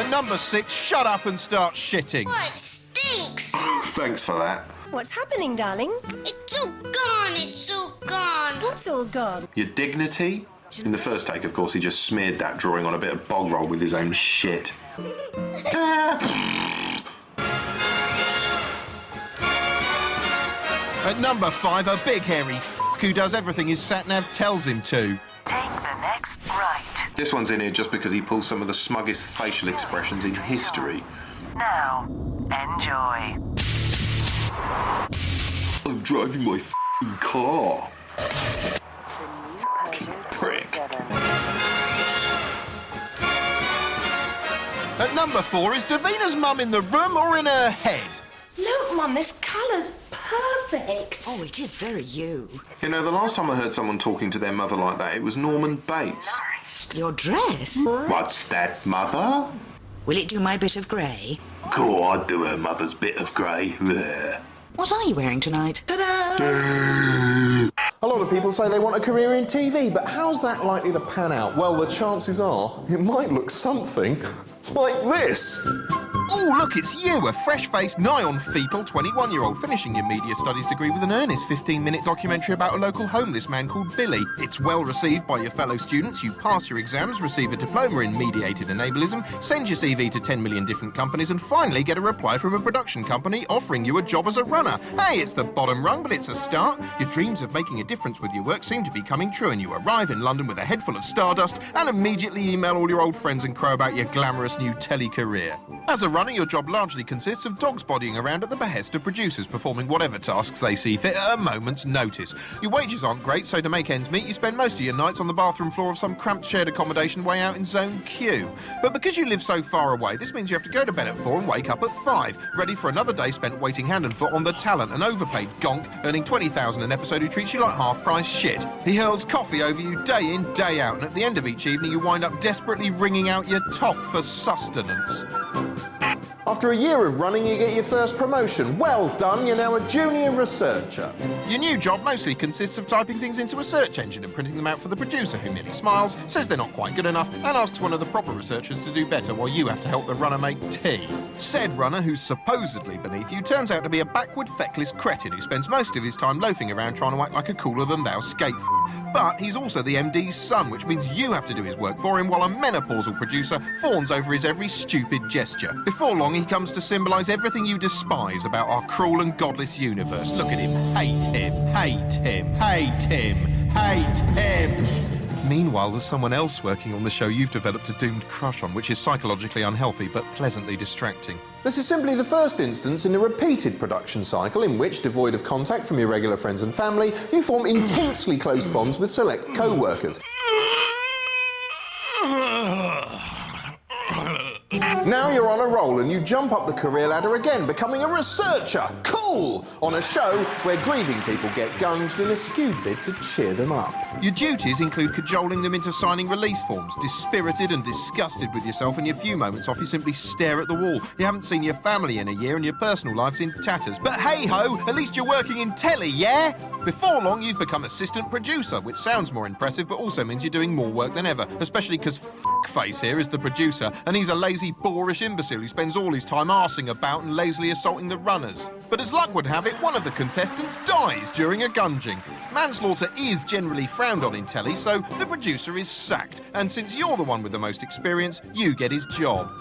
At number 6, shut up and start shitting. Oh, it stinks. Thanks for that. What's happening, darling? It's all gone, it's all gone. What's all gone? Your dignity? In the first take, of course, he just smeared that drawing on a bit of bog roll with his own shit. At number 5, a big hairy who does everything his sat-nav tells him to. Take the next right. This one's in here just because he pulls some of the smuggest facial expressions in history. Now, enjoy. I'm driving my f***ing car. Fucking prick. At number 4, is Davina's mum in the room or in her head? Look, Mum, this colour's perfect. Oh, it is very you. You know, the last time I heard someone talking to their mother like that, it was Norman Bates. Your dress? What's that, Mother? Will it do my bit of grey? Go on, do her mother's bit of grey. There. What are you wearing tonight? Ta-da! A lot of people say they want a career in TV, but how's that likely to pan out? Well, the chances are it might look something like this. Oh, look, it's you, a fresh-faced, nigh-on-fetal 21-year-old finishing your media studies degree with an earnest 15-minute documentary about a local homeless man called Billy. It's well-received by your fellow students, you pass your exams, receive a diploma in mediated enablism, send your CV to 10 million different companies, and finally get a reply from a production company offering you a job as a runner. Hey, it's the bottom rung, but it's a start. Your dreams of making a difference with your work seem to be coming true, and you arrive in London with a head full of stardust and immediately email all your old friends and crow about your glamorous new telly-career. As a runner, your job largely consists of dogs bodying around at the behest of producers, performing whatever tasks they see fit at a moment's notice. Your wages aren't great, so to make ends meet, you spend most of your nights on the bathroom floor of some cramped shared accommodation way out in Zone Q. But because you live so far away, this means you have to go to bed at 4 and wake up at 5, ready for another day spent waiting hand and foot on the talent, an overpaid gonk, earning $20,000 an episode who treats you like half-price shit. He hurls coffee over you day in, day out, and at the end of each evening you wind up desperately wringing out your top for sustenance. After a year of running, you get your first promotion. Well done, you're now a junior researcher. Your new job mostly consists of typing things into a search engine and printing them out for the producer, who merely smiles, says they're not quite good enough, and asks one of the proper researchers to do better while you have to help the runner make tea. Said runner, who's supposedly beneath you, turns out to be a backward, feckless cretin who spends most of his time loafing around trying to act like a cooler-than-thou skate. But he's also the MD's son, which means you have to do his work for him while a menopausal producer fawns over his every stupid gesture. Before long, he comes to symbolise everything you despise about our cruel and godless universe. Look at him. Hate him. Hate him. Hate him. Hate him. Meanwhile, there's someone else working on the show you've developed a doomed crush on, which is psychologically unhealthy but pleasantly distracting. This is simply the first instance in a repeated production cycle in which, devoid of contact from your regular friends and family, you form intensely close bonds with select co-workers. Now you're on a roll and you jump up the career ladder again, becoming a researcher. Cool! On a show where grieving people get gunged in a skewed bid to cheer them up. Your duties include cajoling them into signing release forms. Dispirited and disgusted with yourself, and your few moments off, you simply stare at the wall. You haven't seen your family in a year and your personal life's in tatters. But hey-ho, at least you're working in telly, yeah? Before long, you've become assistant producer, which sounds more impressive, but also means you're doing more work than ever, especially because F***face here is the producer, and he's a lazy, boorish imbecile who spends all his time arsing about and lazily assaulting the runners. But as luck would have it, one of the contestants dies during a gunging. Manslaughter is generally frowned on in telly, so the producer is sacked. And since you're the one with the most experience, you get his job.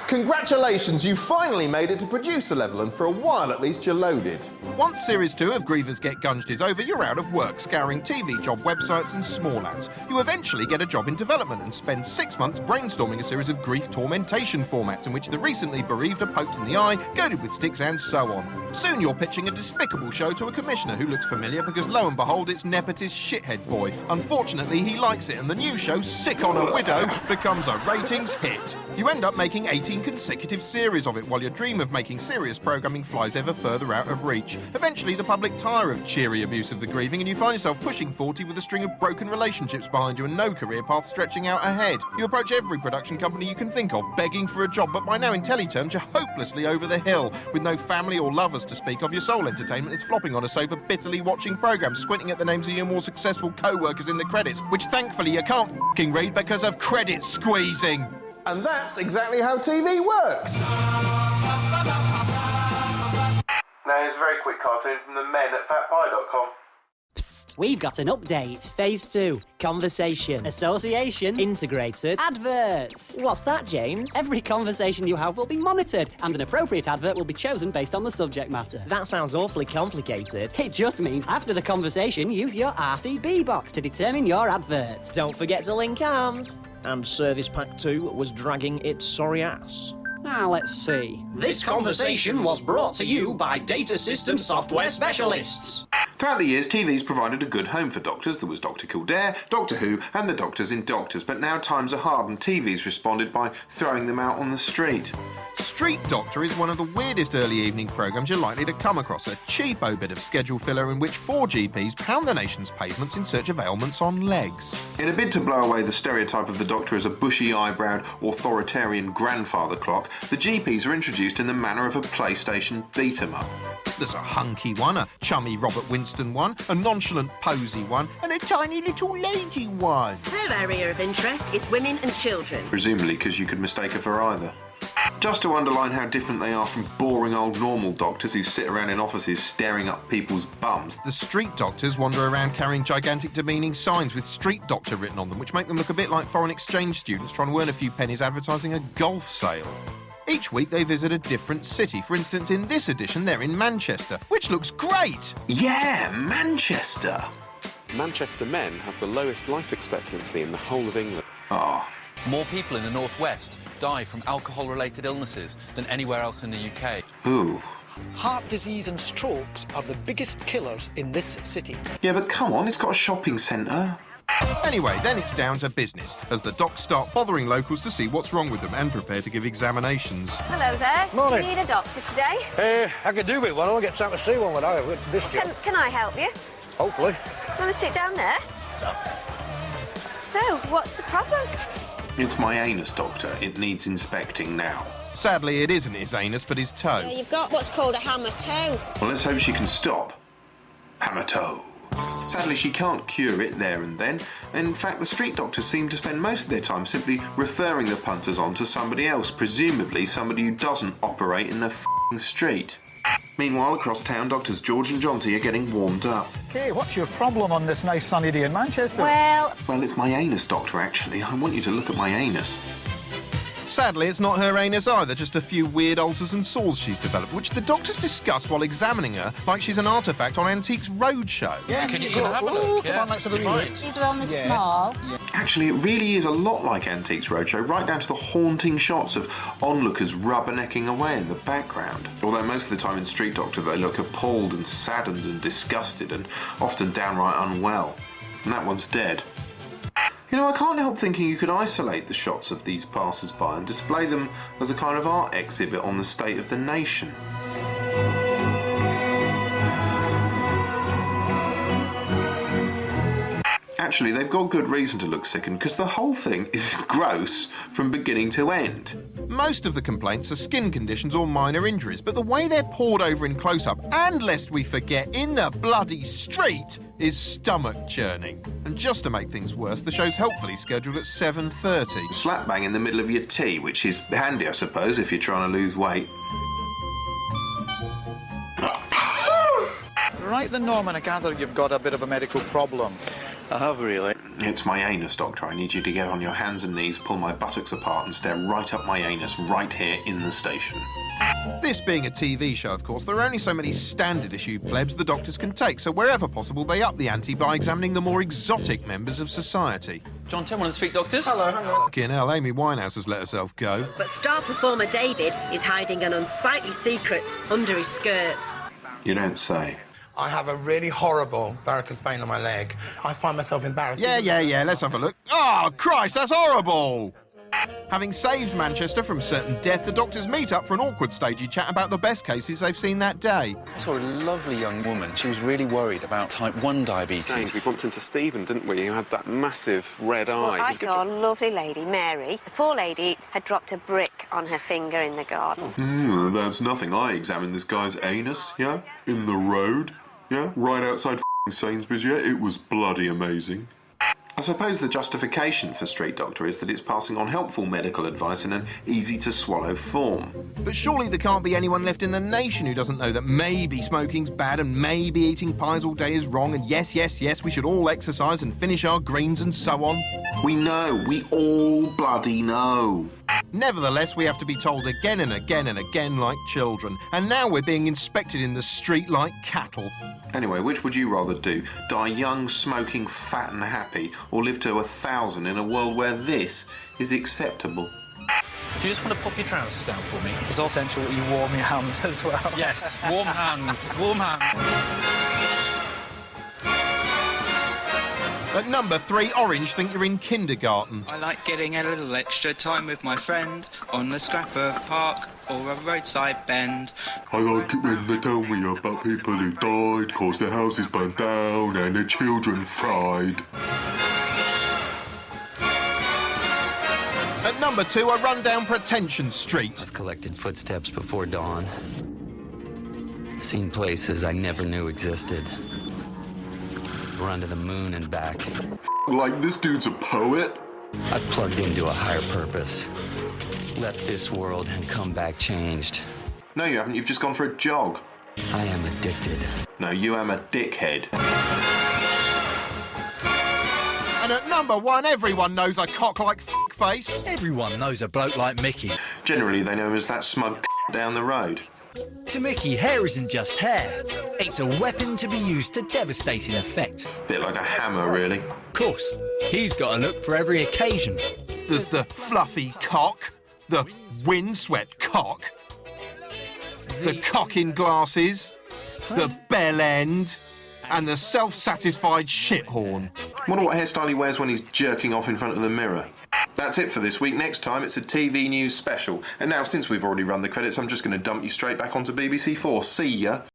Congratulations, you finally made it to producer level, and for a while at least you're loaded. Once Series 2 of Grievers Get Gunged is over, you're out of work, scouring TV job websites and small ads. You eventually get a job in development and spend 6 months brainstorming a series of grief tormentation formats in which the recently bereaved are poked in the eye, goaded with sticks and so on. Soon you're pitching a despicable show to a commissioner who looks familiar because lo and behold it's nepotist shithead boy. Unfortunately he likes it and the new show, Sick on a Widow, becomes a ratings hit. You end up making 18 consecutive series of it while your dream of making serious programming flies ever further out of reach. Eventually the public tire of cheery abuse of the grieving and you find yourself pushing 40 with a string of broken relationships behind you and no career path stretching out ahead. You approach every production company you can think of, begging for a job, but by now in telly terms you're hopelessly over the hill. With no family or lovers to speak of, your sole entertainment is flopping on a sofa bitterly watching programmes, squinting at the names of your more successful co-workers in the credits, which thankfully you can't f***ing read because of credit squeezing. And that's exactly how TV works. Now here's a very quick cartoon from the men at fatpie.com. Psst, we've got an update. Phase 2, conversation, association, integrated, adverts. What's that, James? Every conversation you have will be monitored, and an appropriate advert will be chosen based on the subject matter. That sounds awfully complicated. It just means after the conversation, use your RCB box to determine your advert. Don't forget to link arms. And Service Pack 2 was dragging its sorry ass. Now let's see. This conversation was brought to you by Data System Software Specialists. Throughout the years, TV's provided a good home for doctors. There was Dr. Kildare, Doctor Who, and the doctors in Doctors. But now times are hard and TV's responded by throwing them out on the street. Street Doctor is one of the weirdest early evening programmes you're likely to come across. A cheapo bit of schedule filler in which 4 GPs pound the nation's pavements in search of ailments on legs. In a bid to blow away the stereotype of the doctor as a bushy-eyebrowed, authoritarian grandfather clock, the GPs are introduced in the manner of a PlayStation beat-em-up. There's a hunky one, a chummy Robert Winston one, a nonchalant posy one, and a tiny little lady one. Her area of interest is women and children. Presumably because you could mistake her for either. Just to underline how different they are from boring old normal doctors who sit around in offices staring up people's bums, The street doctors wander around carrying gigantic demeaning signs with Street Doctor written on them, which make them look a bit like foreign exchange students trying to earn a few pennies advertising a golf sale. Each week they visit a different city. For instance, in this edition they're in Manchester, which looks great! Yeah, Manchester! Manchester men have the lowest life expectancy in the whole of England. Oh. More people in the northwest die from alcohol-related illnesses than anywhere else in the UK. Ooh. Heart disease and strokes are the biggest killers in this city. Yeah, but come on, it's got a shopping centre. Anyway, then it's down to business, as the docs start bothering locals to see what's wrong with them and prepare to give examinations. Hello there. Morning. Do you need a doctor today? I could do with one. I'll get time to see one when I have this job. Can I help you? Hopefully. Do you want to sit down there? So, what's the problem? It's my anus, Doctor. It needs inspecting now. Sadly, it isn't his anus, but his toe. You've got what's called a hammer toe. Well, let's hope she can stop. Hammer toe. Sadly, she can't cure it there and then. In fact, the street doctors seem to spend most of their time simply referring the punters on to somebody else, presumably somebody who doesn't operate in the f***ing street. Meanwhile, across town, Doctors George and Jonty are getting warmed up. Okay, what's your problem on this nice sunny day in Manchester? Well, Well, it's my anus, Doctor, actually. I want you to look at my anus. Sadly, it's not her anus either, just a few weird ulcers and sores she's developed, which the doctors discuss while examining her like she's an artefact on Antiques Roadshow. Yeah, Can you have a look? Come on, let's have a Do you look. mind? these are on the Yes. small. Actually, it really is a lot like Antiques Roadshow, right down to the haunting shots of onlookers rubbernecking away in the background. Although most of the time in Street Doctor they look appalled and saddened and disgusted and often downright unwell. And that one's dead. You know, I can't help thinking you could isolate the shots of these passers-by and display them as a kind of art exhibit on the state of the nation. Actually, they've got good reason to look sickened because the whole thing is gross from beginning to end. Most of the complaints are skin conditions or minor injuries, but the way they're poured over in close-up, and lest we forget, in the bloody street, is stomach-churning. And just to make things worse, the show's helpfully scheduled at 7:30. Slap bang in the middle of your tea, which is handy, I suppose, if you're trying to lose weight. Right then, Norman, I gather you've got a bit of a medical problem. I have, really. It's my anus, Doctor. I need you to get on your hands and knees, pull my buttocks apart and stare right up my anus right here in the station. This being a TV show, of course, there are only so many standard-issue plebs the doctors can take, so wherever possible they up the ante by examining the more exotic members of society. John Tim, one of the street doctors. Fucking hell, Amy Winehouse has let herself go. But star performer David is hiding an unsightly secret under his skirt. You don't say. I have a really horrible varicose vein on my leg. I find myself embarrassed. Yeah, let's have a look. Oh, Christ, that's horrible! Having saved Manchester from certain death, the doctors meet up for an awkward stagey chat about the best cases they've seen that day. I saw a lovely young woman. She was really worried about type 1 diabetes. We bumped into Stephen, didn't we? Who had that massive red eye. Well, I saw a lovely lady, Mary. The poor lady had dropped a brick on her finger in the garden. That's nothing. I examined this guy's anus, yeah? In the road, yeah? Right outside Sainsbury's, yeah? It was bloody amazing. suppose the justification for Street Doctor is that it's passing on helpful medical advice in an easy-to-swallow form. But surely there can't be anyone left in the nation who doesn't know that maybe smoking's bad and maybe eating pies all day is wrong, and yes, we should all exercise and finish our greens and so on. We know. We all bloody know. Nevertheless, we have to be told again and again and again like children. And now we're being inspected in the street like cattle. Anyway, which would you rather do? Die young, smoking, fat and happy, or live to 1,000 in a world where this is acceptable? Do you just want to pop your trousers down for me? It's also essential that you warm your hands as well. Yes, warm hands, warm hands. At number 3, Orange think you're in kindergarten. I like getting a little extra time with my friend on a scrap of park or a roadside bend. I like it when they tell me about people who died, cause their houses burned down and their children fried. At number 2, a rundown Pretension Street. I've collected footsteps before dawn. Seen places I never knew existed. Run to the moon and back. Like this dude's a poet? I've plugged into a higher purpose. Left this world and come back changed. No, you haven't. You've just gone for a jog. I am addicted. No, you am a dickhead. And at number 1, everyone knows a cock like face. Everyone knows a bloke like Mickey. Generally, they know him as that smug down the road. To Mickey, hair isn't just hair. It's a weapon to be used to devastating effect. Bit like a hammer, really. Of course. He's got a look for every occasion. There's the fluffy cock, the windswept cock, the cock in glasses, the bell end, and the self-satisfied shit horn. Wonder what hairstyle he wears when he's jerking off in front of the mirror. That's it for this week. Next time, it's a TV news special. And now, since we've already run the credits, I'm just going to dump you straight back onto BBC4. See ya.